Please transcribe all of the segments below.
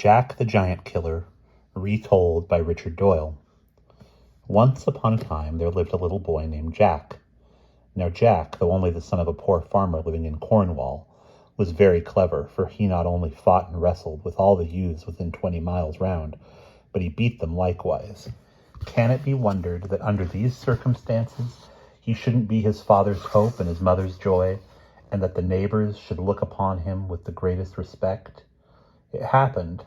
Jack the Giant Killer, retold by Richard Doyle. Once upon a time there lived a little boy named Jack. Now Jack, though only the son of a poor farmer living in Cornwall, was very clever, for he not only fought and wrestled with all the youths within 20 miles round, but he beat them likewise. Can it be wondered that under these circumstances he shouldn't be his father's hope and his mother's joy, and that the neighbors should look upon him with the greatest respect? It happened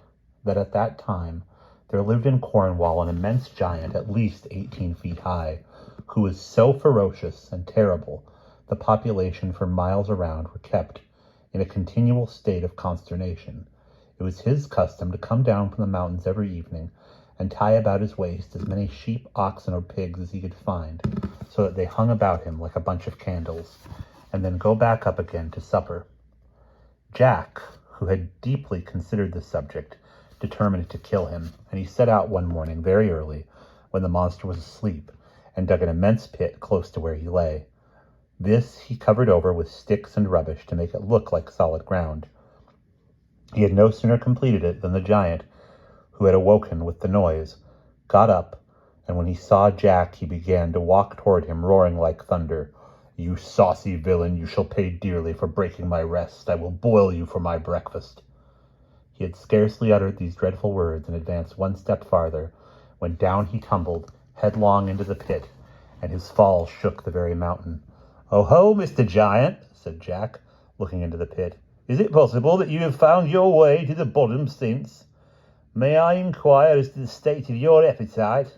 that at that time there lived in Cornwall an immense giant, at least 18 feet high, who was so ferocious and terrible the population for miles around were kept in a continual state of consternation. It was his custom to come down from the mountains every evening and tie about his waist as many sheep, oxen, or pigs as he could find, so that they hung about him like a bunch of candles, and then go back up again to supper. Jack, who had deeply considered the subject, determined to kill him, and he set out one morning very early, when the monster was asleep, and dug an immense pit close to where he lay. This he covered over with sticks and rubbish to make it look like solid ground. He had no sooner completed it than the giant, who had awoken with the noise, got up, and when he saw Jack he began to walk toward him, roaring like thunder. "You saucy villain, you shall pay dearly for breaking my rest. I will boil you for my breakfast." He had scarcely uttered these dreadful words and advanced one step farther, when down he tumbled headlong into the pit, and his fall shook the very mountain. "Oh ho, Mr. Giant," said Jack, looking into the pit. "Is it possible that you have found your way to the bottom since? May I inquire as to the state of your appetite?"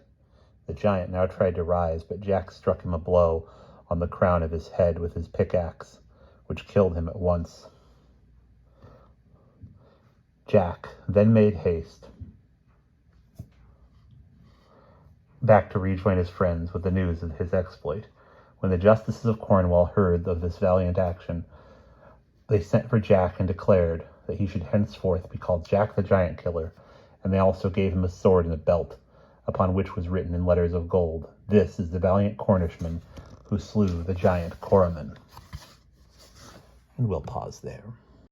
The giant now tried to rise, but Jack struck him a blow on the crown of his head with his pickaxe, which killed him at once. Jack then made haste back to rejoin his friends with the news of his exploit. When the justices of Cornwall heard of this valiant action, they sent for Jack and declared that he should henceforth be called Jack the Giant Killer, and they also gave him a sword and a belt, upon which was written in letters of gold, "This is the valiant Cornishman who slew the giant Corriman." And we'll pause there.